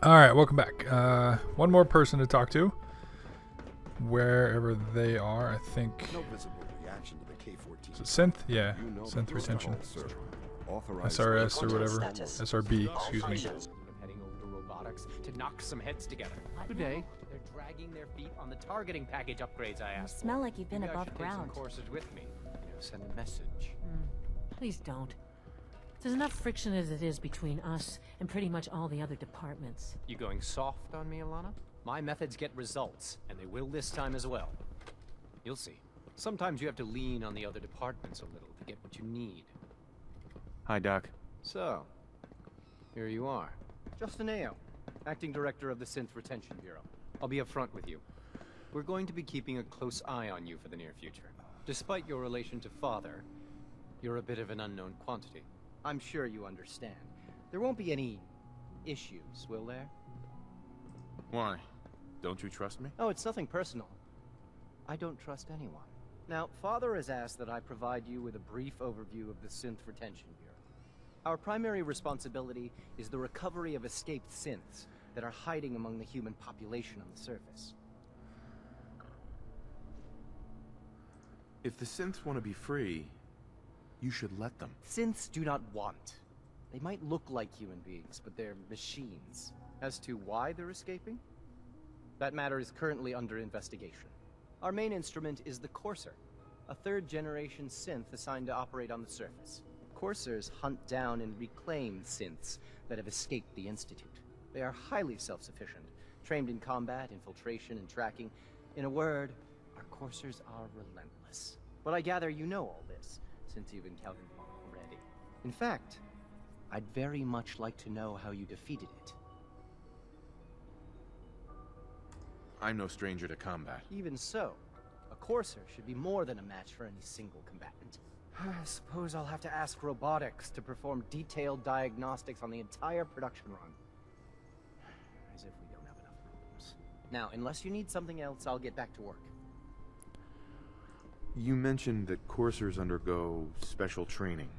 Alright, welcome back. One more person to talk to. Wherever they are, I think. No visible reaction to the K-14. Is it Synth? Yeah, You know Synth the retention. protocol, sir. Authorized SRS or contact whatever. status. SRB, excuse me. Heading over to robotics to knock some heads together. Good day. They're dragging their feet on the targeting package upgrades I You asked smell for. like you've been Maybe I above should ground. Take some courses with me. Send a message. Please don't. There's enough friction as it is between us and pretty much all the other departments. You going soft on me, Alana? My methods get results, and they will this time as well. You'll see. Sometimes you have to lean on the other departments a little to get what you need. Hi, Doc. So, here you are. Justin Ayo, Acting Director of the Synth Retention Bureau. I'll be upfront with you. We're going to be keeping a close eye on you for the near future. Despite your relation to Father, you're a bit of an unknown quantity. I'm sure you understand. There won't be any issues, will there? Why? Don't you trust me? Oh, it's nothing personal. I don't trust anyone. Now, Father has asked that I provide you with a brief overview of the Synth Retention Bureau. Our primary responsibility is the recovery of escaped synths that are hiding among the human population on the surface. If the synths want to be free, you should let them. Synths do not want. They might look like human beings, but they're machines. As to why they're escaping? That matter is currently under investigation. Our main instrument is the Courser, a third-generation synth assigned to operate on the surface. Coursers hunt down and reclaim synths that have escaped the Institute. They are highly self-sufficient, trained in combat, infiltration, and tracking. In a word, our Coursers are relentless. But I gather you know all this, since you've encountered one already. In fact, I'd very much like to know how you defeated it. I'm no stranger to combat. Even so, a Courser should be more than a match for any single combatant. I suppose I'll have to ask robotics to perform detailed diagnostics on the entire production run. As if we don't have enough problems. Now, unless you need something else, I'll get back to work. You mentioned that coursers undergo special training.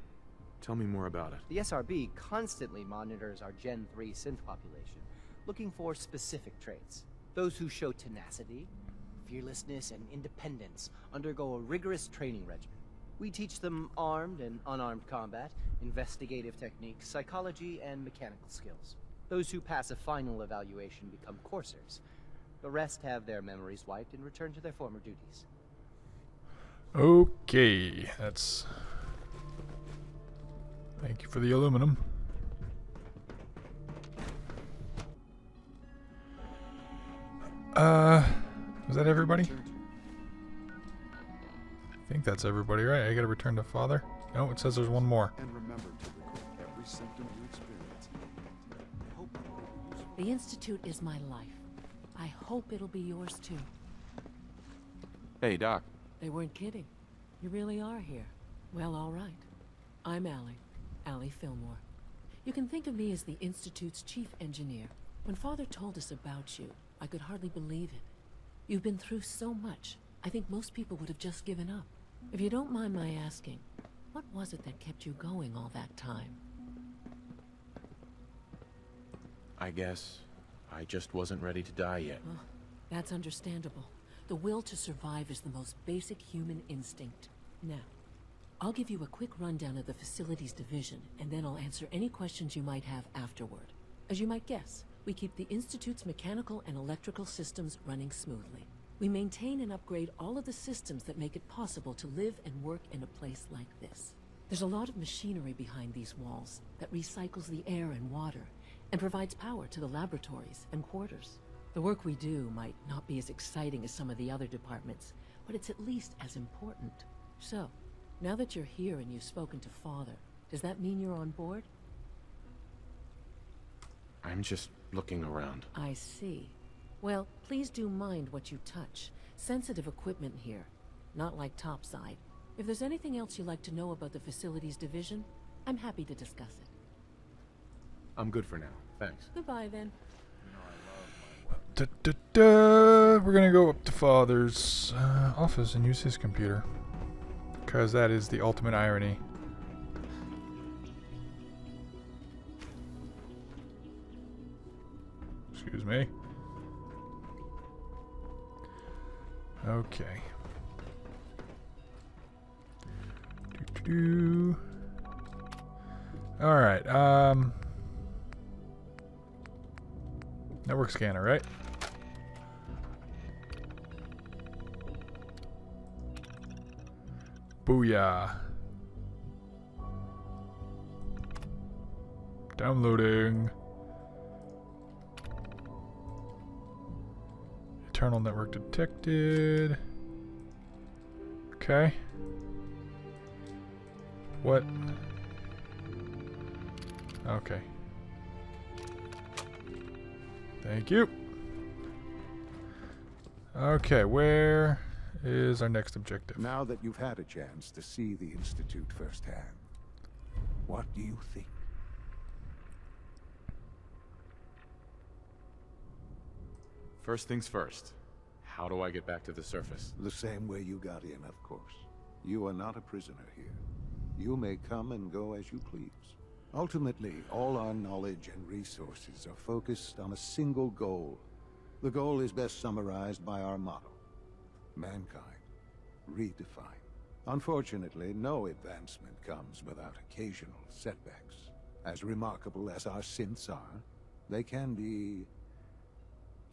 Tell me more about it. The SRB constantly monitors our Gen 3 synth population, looking for specific traits. Those who show tenacity, fearlessness, and independence undergo a rigorous training regimen. We teach them armed and unarmed combat, investigative techniques, psychology, and mechanical skills. Those who pass a final evaluation become coursers. The rest have their memories wiped and return to their former duties. Okay, that's... Thank you for the aluminum. Was that everybody? I think that's everybody, right? I gotta return to Father. No, it says there's one more. And remember to record every symptom you experience. I hope you will use The Institute is my life. I hope it'll be yours too. Hey, Doc. They weren't kidding. You really are here. Well, all right. I'm Allie Fillmore. You can think of me as the Institute's chief engineer. When Father told us about you, I could hardly believe it. You've been through so much. I think most people would have just given up. If you don't mind my asking, what was it that kept you going all that time? I guess I just wasn't ready to die yet. Oh, that's understandable. The will to survive is the most basic human instinct. Now, I'll give you a quick rundown of the Facilities Division, and then I'll answer any questions you might have afterward. As you might guess, we keep the Institute's mechanical and electrical systems running smoothly. We maintain and upgrade all of the systems that make it possible to live and work in a place like this. There's a lot of machinery behind these walls that recycles the air and water and provides power to the laboratories and quarters. The work we do might not be as exciting as some of the other departments, but it's at least as important. So, now that you're here and you've spoken to Father, does that mean you're on board? I'm just looking around. I see. Well, please do mind what you touch. Sensitive equipment here, not like topside. If there's anything else you'd like to know about the Facilities Division, I'm happy to discuss it. I'm good for now. Thanks. Goodbye, then. We're gonna go up to Father's office and use his computer. Because that is the ultimate irony. Excuse me. Okay. Alright, network scanner, right? Booyah. Downloading. Internal network detected. Okay. What? Okay. Thank you. Okay, where is our next objective? Now that you've had a chance to see the Institute firsthand, what do you think? First things first. How do I get back to the surface? The same way you got in, of course. You are not a prisoner here. You may come and go as you please. Ultimately, all our knowledge and resources are focused on a single goal. The goal is best summarized by our motto: mankind, redefined. Unfortunately, no advancement comes without occasional setbacks. As remarkable as our synths are, they can be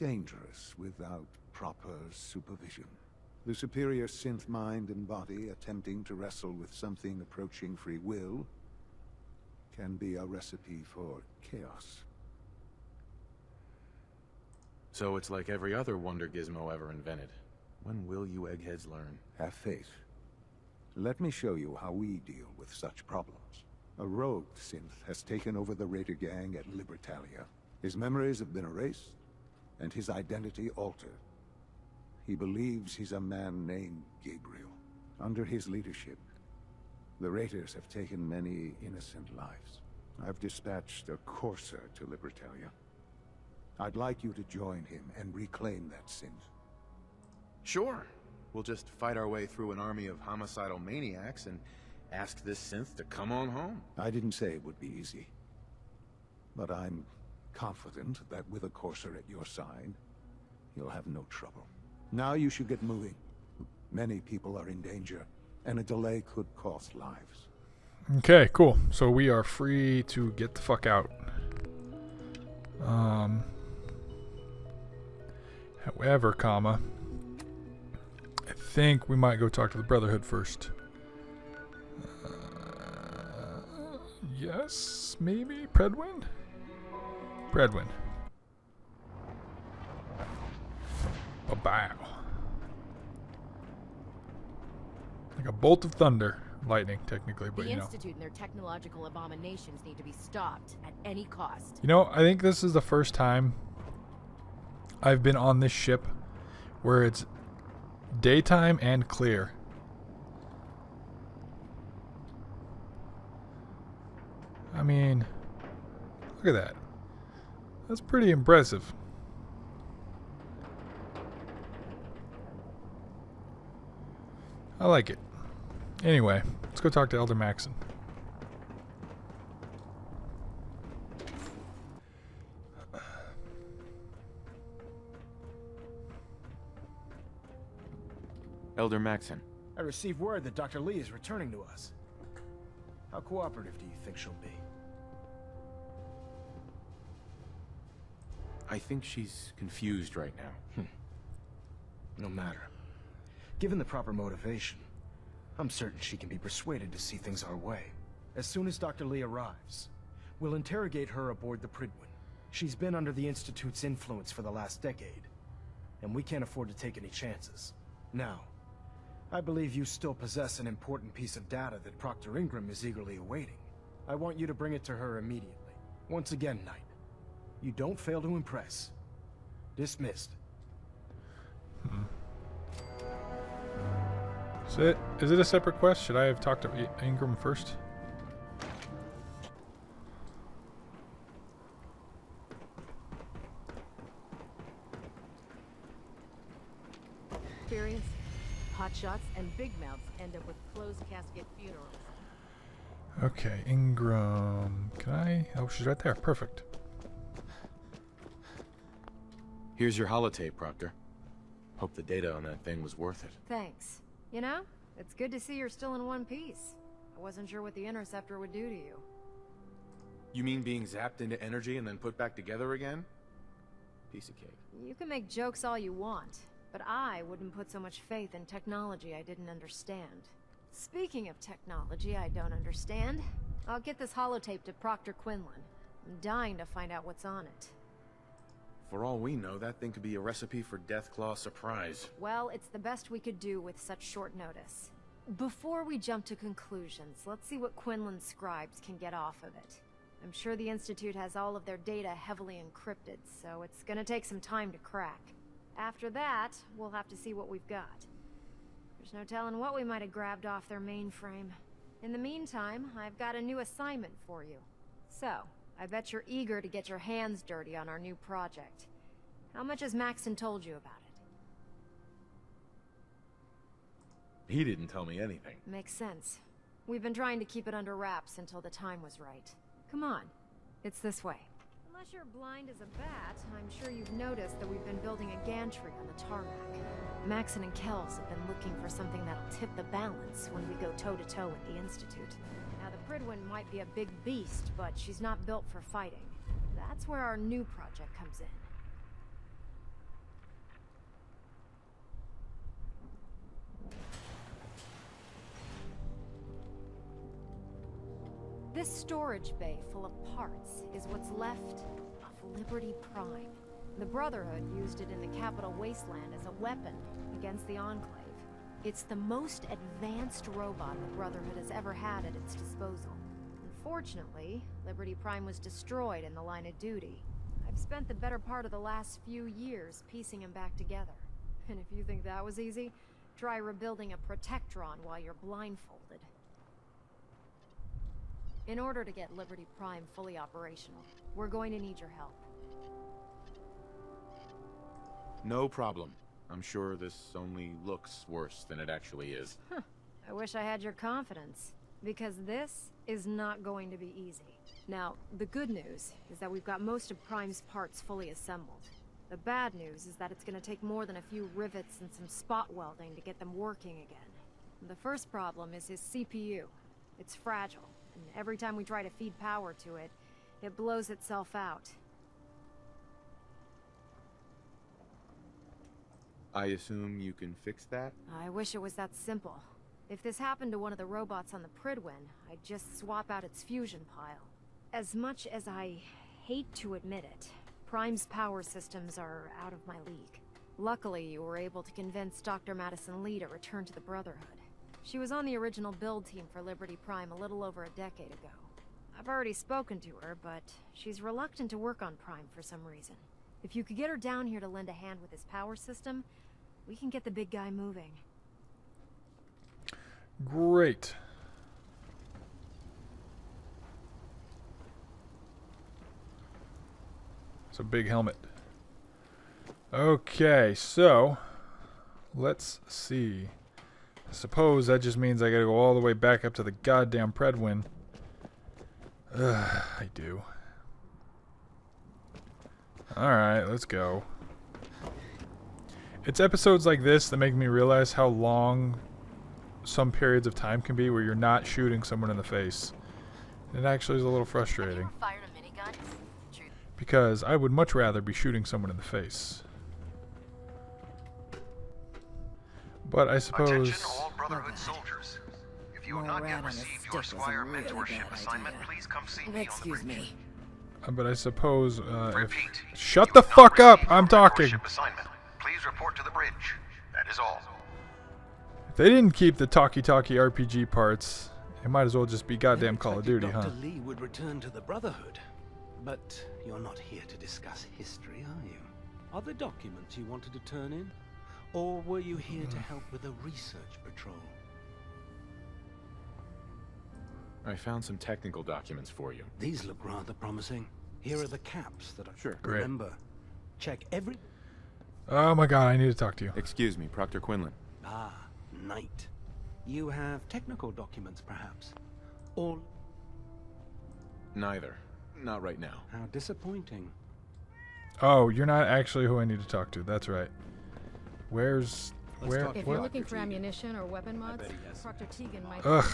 dangerous without proper supervision. The superior synth mind and body attempting to wrestle with something approaching free will can be a recipe for chaos. So it's like every other wonder gizmo ever invented. When will you eggheads learn? Have faith. Let me show you how we deal with such problems. A rogue synth has taken over the Raider gang at Libertalia. His memories have been erased, and his identity altered. He believes he's a man named Gabriel. Under his leadership, the Raiders have taken many innocent lives. I've dispatched a courser to Libertalia. I'd like you to join him and reclaim that synth. Sure. We'll just fight our way through an army of homicidal maniacs and ask this synth to come on home. I didn't say it would be easy. But I'm confident that with a courser at your side, you'll have no trouble. Now you should get moving. Many people are in danger, and a delay could cost lives. Okay, cool. So we are free to get the fuck out. However, comma, I think we might go talk to the Brotherhood first. Yes, maybe? Redwyne? Redwyne. Ba-bow. Like a bolt of thunder. Lightning, technically, but The you know. Institute and their technological abominations need to be stopped at any cost. You know, I think this is the first time I've been on this ship where it's daytime and clear. I mean, look at that. That's pretty impressive. I like it. Anyway, let's go talk to Elder Maxon. Elder Maxon. I received word that Dr. Lee is returning to us. How cooperative do you think she'll be? I think she's confused right now. No matter. Given the proper motivation, I'm certain she can be persuaded to see things our way. As soon as Dr. Lee arrives, we'll interrogate her aboard the Redwyne. She's been under the Institute's influence for the last decade, and we can't afford to take any chances. Now, I believe you still possess an important piece of data that Proctor Ingram is eagerly awaiting. I want you to bring it to her immediately. Once again, Knight, you don't fail to impress. Dismissed. Is it a separate quest? Should I have talked to Ingram first? Experience, hotshots, and big mouths end up with closed casket funerals. Okay, Ingram. Can I? Oh, she's right there. Perfect. Here's your holotape, Proctor. Hope the data on that thing was worth it. Thanks. You know, it's good to see you're still in one piece. I wasn't sure what the interceptor would do to you. You mean being zapped into energy and then put back together again? Piece of cake. You can make jokes all you want, but I wouldn't put so much faith in technology I didn't understand. Speaking of technology I don't understand, I'll get this holotape to Proctor Quinlan. I'm dying to find out what's on it. For all we know, that thing could be a recipe for Deathclaw surprise. Well, it's the best we could do with such short notice. Before we jump to conclusions, let's see what Quinlan's scribes can get off of it. I'm sure the Institute has all of their data heavily encrypted, so it's gonna take some time to crack. After that, we'll have to see what we've got. There's no telling what we might have grabbed off their mainframe. In the meantime, I've got a new assignment for you. So, I bet you're eager to get your hands dirty on our new project. How much has Maxton told you about it? He didn't tell me anything. Makes sense. We've been trying to keep it under wraps until the time was right. Come on. It's this way. Unless you're blind as a bat, I'm sure you've noticed that we've been building a gantry on the tarmac. Maxon and Kells have been looking for something that'll tip the balance when we go toe-to-toe with the Institute. Now, the Redwyne might be a big beast, but she's not built for fighting. That's where our new project comes in. This storage bay full of parts is what's left of Liberty Prime. The Brotherhood used it in the capital Wasteland as a weapon against the Enclave. It's the most advanced robot the Brotherhood has ever had at its disposal. Unfortunately, Liberty Prime was destroyed in the line of duty. I've spent the better part of the last few years piecing him back together. And if you think that was easy, try rebuilding a Protectron while you're blindfolded. In order to get Liberty Prime fully operational, we're going to need your help. No problem. I'm sure this only looks worse than it actually is. I wish I had your confidence, because this is not going to be easy. Now, the good news is that we've got most of Prime's parts fully assembled. The bad news is that it's going to take more than a few rivets and some spot welding to get them working again. The first problem is his CPU. It's fragile, and every time we try to feed power to it, it blows itself out. I assume you can fix that? I wish it was that simple. If this happened to one of the robots on the Redwyne, I'd just swap out its fusion pile. As much as I hate to admit it, Prime's power systems are out of my league. Luckily, you were able to convince Dr. Madison Lee to return to the Brotherhood. She was on the original build team for Liberty Prime a little over a decade ago. I've already spoken to her, but she's reluctant to work on Prime for some reason. If you could get her down here to lend a hand with his power system, we can get the big guy moving. Great. It's a big helmet. Okay, so let's see. I suppose that just means I gotta go all the way back up to the goddamn Redwyne. I do. Alright, let's go. It's episodes like this that make me realize how long some periods of time can be where you're not shooting someone in the face. It actually is a little frustrating. Fired a minigun? Because I would much rather be shooting someone in the face. But I suppose... Attention all Brotherhood soldiers. If you have not yet received your Squire mentorship assignment, please come see me on the bridge. But I suppose Repeat. Shut You the have not fuck up! received I'm your talking! mentorship assignment. Please report to the bridge. That is all. If they didn't keep the talkie-talkie RPG parts, it might as well just be goddamn Call of Duty, huh? Dr. Lee would return to the Brotherhood. But you're not here to discuss history, are you? Are there documents you wanted to turn in? Or were you here to help with a research patrol? I found some technical documents for you. These look rather promising. Here are the caps that are... Sure. Great. Remember, check every... Oh my god, I need to talk to you. Excuse me, Proctor Quinlan. Ah, Knight. You have technical documents, perhaps? Or... Neither. Not right now. How disappointing. Oh, you're not actually who I need to talk to. That's right. Where's... Where? If What? you're looking for ammunition or weapon mods, Proctor Tegan might. Ugh.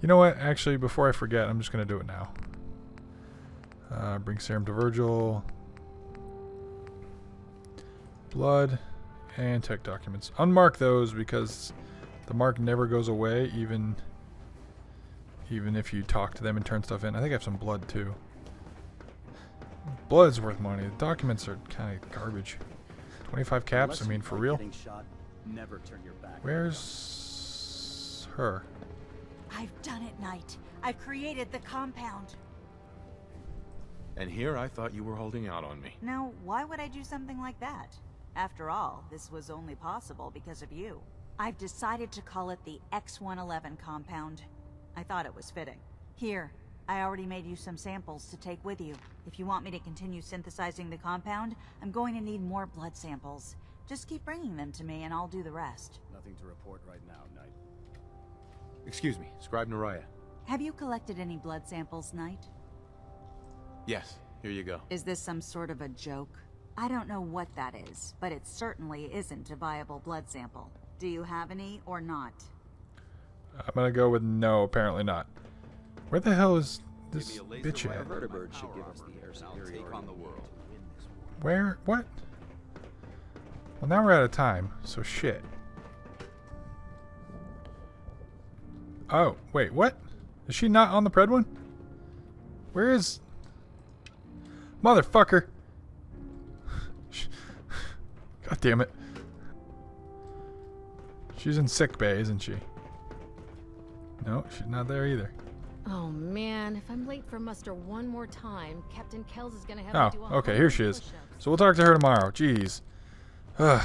You know what? Actually, before I forget, I'm just going to do it now. Bring serum to Virgil. Blood and tech documents. Unmark those because the mark never goes away, even if you talk to them and turn stuff in. I think I have some blood too. Blood's worth money. The documents are kind of garbage. 25 caps, I mean, for real. Where's her? I've done it, Knight. I've created the compound. And here I thought you were holding out on me. Now, why would I do something like that? After all, this was only possible because of you. I've decided to call it the X-111 compound. I thought it was fitting. Here, I already made you some samples to take with you. If you want me to continue synthesizing the compound, I'm going to need more blood samples. Just keep bringing them to me and I'll do the rest. Nothing to report right now, Knight. Excuse me, Scribe Naraya. Have you collected any blood samples, Knight? Yes, here you go. Is this some sort of a joke? I don't know what that is, but it certainly isn't a viable blood sample. Do you have any or not? I'm gonna go with no, apparently not. Where the hell is this bitch at? Vertibird should give us the air superiority on the world. Where? What? Well, now we're out of time, so shit. Oh, wait, what? Is she not on the Redwyne? Where is... Motherfucker! God damn it. She's in sick bay, isn't she? No, she's not there either. Oh man, if I'm late for muster one more time, Captain Kells is gonna have Oh, me do a okay, whole here she is. push-ups. So we'll talk to her tomorrow. Jeez. Ugh.